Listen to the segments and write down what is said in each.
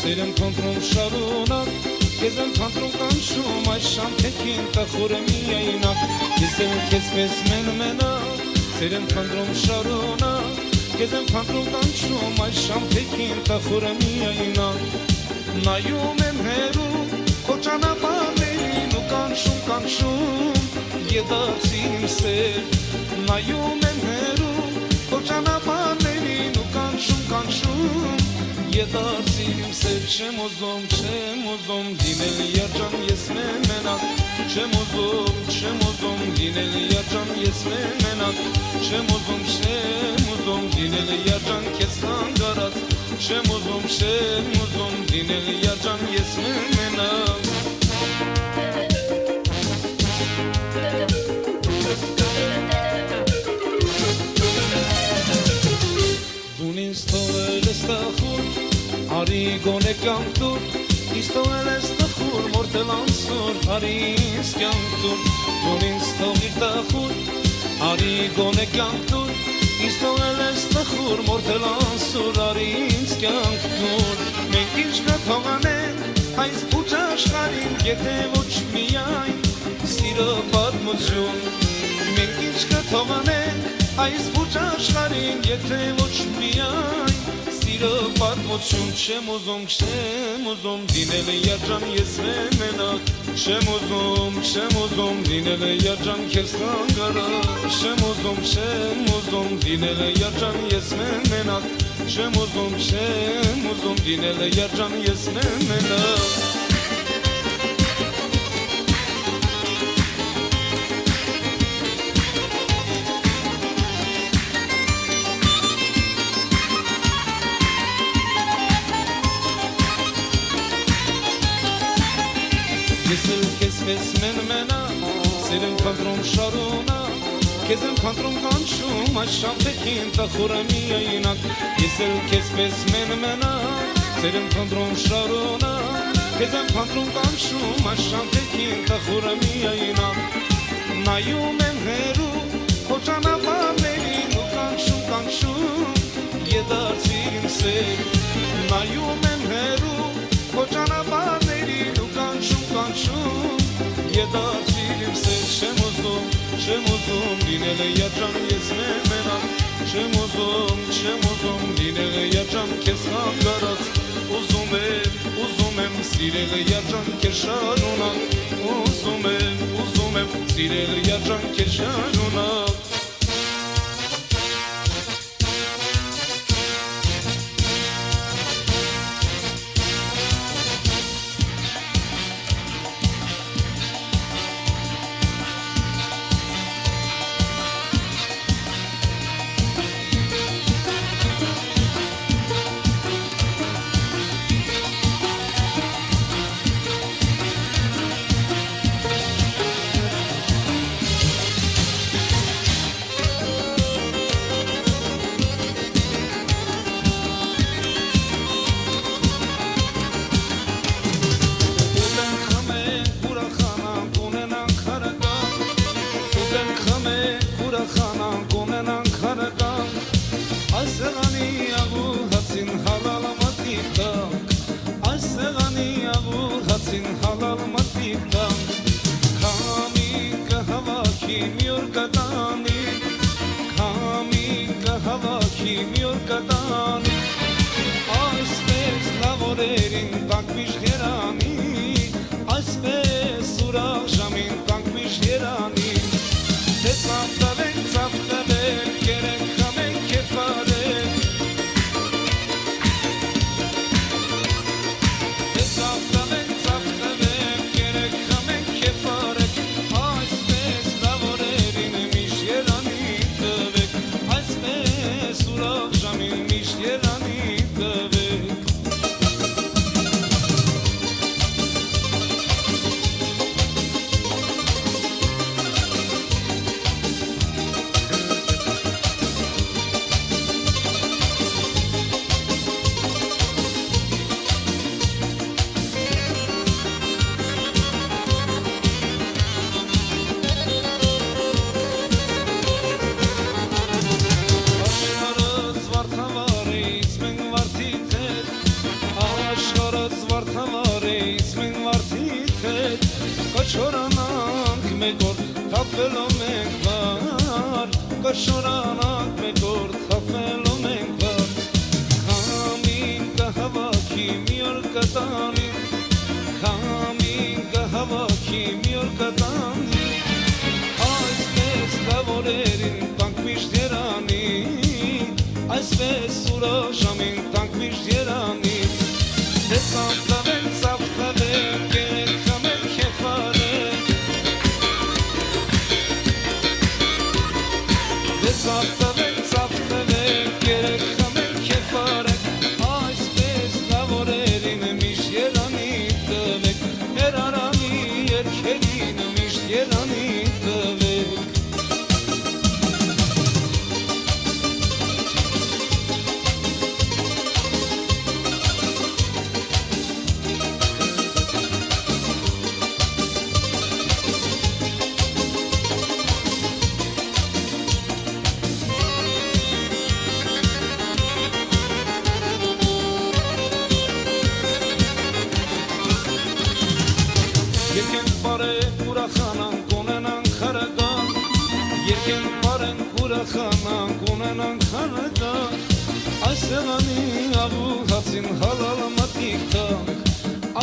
Սերեմ քոնտրոլ շարունակ, Ես եմ քանտրում կանչում այս շամթեքին տխուր է միայնակ, Ես եմ քեզպես մենակ, Սերեմ քանտրում շարունակ, Ես եմ քանտրում կանչում այս շամթեքին տխուր է միայնակ, Նայում եմ հեռու քո ճանապարհներին ու կանչում, Եդացի իմ սեր, Նայում եմ հեռու քո ճանապարհներին ու կանչում, Եդացի իմ սեր, չեմ ուզում դինել երջան ես մենակ, Չեմ ուզում դինել երջան ես մենակ, Չեմ ուզում դինել երջան քեզ հանգարած, Չեմ ուզում դինել երջան ես մենակ, Դուն ինձ թողել ես տխուր, Արի գոնե կյանք տուր, Ինձ թողել ես տխուր, մորթել անսուր, Արի ինձ կյանք տուր, Դուն ինձ թողիր տխուր, Արի գոնե կյանք տուր, Ինձ թողել ես տխուր, մորթել անսուր, Արի ինձ կյանք տուր, Մենք ինչ կթողանենք այս փուչ աշխարհին, Եթե ոչ միայն սիրո պատմություն, Մենք ինչ կթողանենք այս փուչ աշխարհին, Եթե ոչ միայն սիրո պատմություն, Չեմ ուզում դինել երջան ես մենակ, Չեմ ուզում դինել երջան քեզ հանգարած, Չեմ ուզում դինել երջան ես մենակ, Չեմ ուզում դինել երջան ես մենակ, Ես էլ քեզպես մենակ, Սերեմ քանտրում շարունակ, Քեզ եմ քանտրում կանչում այս շամթեքին տխուր է միայնակ, Ես էլ քեզպես մենակ, Սերեմ քանտրում շարունակ, Քեզ եմ քանտրում կանչում այս շամթեքին տխուր է միայնակ, Նայում եմ հեռու քո ճանապարհներին ու կանչում, Եդացի իմ սեր, Նայում եմ հեռու քո ճանապարհներին ու կանչում, Եդացի իմ սեր, Չեմ ուզում դինել երջան ես մենակ, Չեմ ուզում դինել երջան քեզ հանգարած, Ուզում եմ սիրել երջան քեզ շարունակ, Ուզում եմ սիրել երջան քեզ շարունակ, խաֆելով մենք վար կշորանանք մեկ օր խաֆելով մենք վար Քամին կհավաքի մի օր կտանի Քամին կհավաքի մի օր կտանի Այսպես լավորերին տանք միշտ երանի Այսպես ուրաշամին տանք միշտ երանի Դե ծաղծավեն ծաղծավեն կերեք խամեն կեվարեն Դե ծաղծավեն ծաղծավեն կերեք խամեն կեվարեն Այսպես լավորերին միշտ երանի տվեք Հերարանի երկերին միշտ երանի տվեք Երկեն պարեն ուրախանանք ունենանք խարագան Երկեն պարեն ուրախանանք ունենանք խարագան Այս սեղանի աղուղացին հալալ մատիկ տանք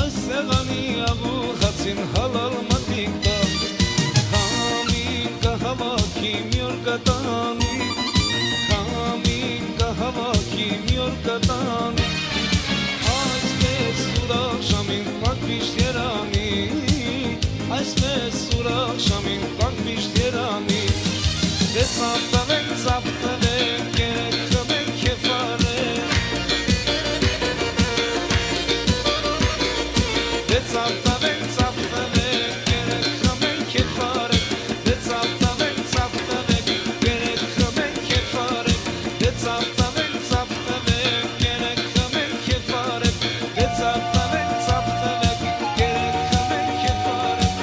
Այս սեղանի աղուղացին հալալ մատիկ տանք Քամին կհավաքի մի օր կտանի Քամին կհավաքի մի օր կտանի Այսպես ուրախշամին պակ միշտ երանի Այսպես ուրախշամին պակ միշտ երանի Դե ծաղծավեն ծաղծավեն կերեք խմեն կեվարեն Դե ծաղծավեն ծաղծավեն կերեք խմեն կեվարեն Դե ծաղծավեն ծաղծավեն կերեք խմեն կեվարեն Դե ծաղծավեն ծաղծավեն կերեք խմեն կեվարեն Դե ծաղծավեն ծաղծավեն կերեք խմեն կեվարեն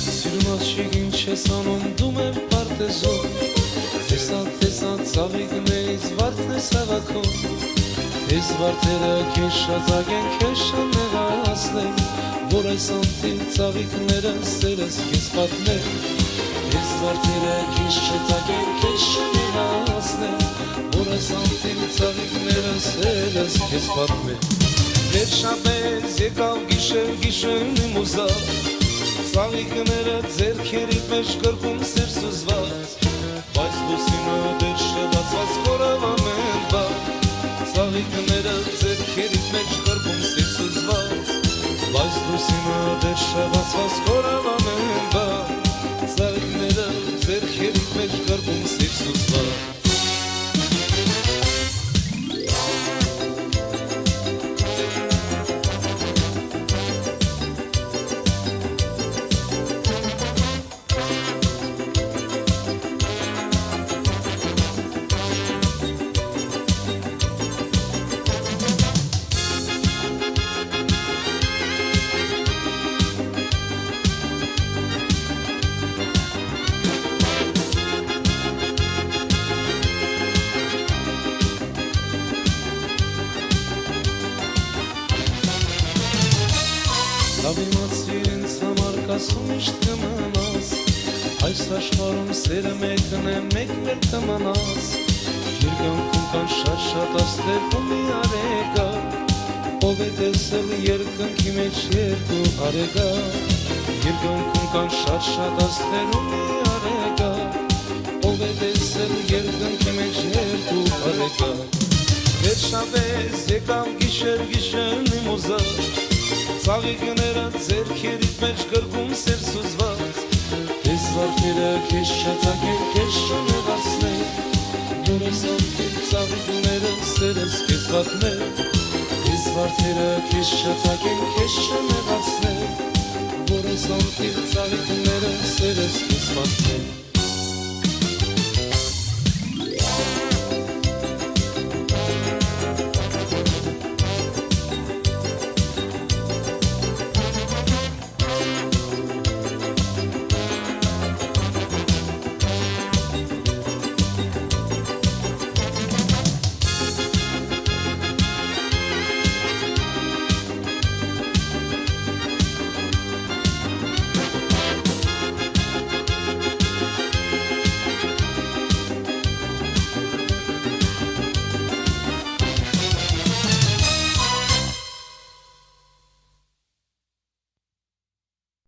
Սիրմաչիկ ինչ ես անում դում եմ պարտեզով Տեսատ ծաղիգներից վարդն ես հավաքով Ես վարդերը քեզ շատակ են քեզ շաներասնեն Որ այս անտիլ ծաղիգները սերս քեզ պատմեն Ես վարդերը քեզ շատակ են քեզ շաներասնեն Որ այս անտիլ ծաղիգները սերս քեզ պատմեն Վերջապես եկավ գիշերն իմ ուզած Ծաղիգները ձերքերի մեջ կրկում սեր սուզված Բայց լուսինը դեր շվացված խորավ ամեն բար Ծաղիգները ձերքերի մեջ կրկում սեր սուզված Բայց լուսինը դեր շվացված խորավ ամեն բար Ծաղիգները ձերքերի մեջ կրկում սեր սուզված Հավիմացիր ինձ համար կասում իշտ կմնաս Այս աշխարում սերը մեկն է մեկն էլ կմնաս Երկնքում կան շատ աստղեր ու մի արեգակ Ով է տեսել երկնքի մեջ երկու արեգակ Երկնքում կան շատ աստղեր ու մի արեգակ Ով է տեսել երկնքի մեջ երկու արեգակ Վերջապես եկավ գիշերն իմ ուզած Ծաղիգները ձերքերիդ մեջ կրկում սեր սուզված Ես վարդերը քեզ շատակ են քեզ շանեղացնել Որ ես անտիլ ծաղիգները սերս քեզ պատմել Ես վարդերը քեզ շատակ են քեզ շանեղացնել Որ ես Սանտիր ծաղիկները սերս կեսվատներ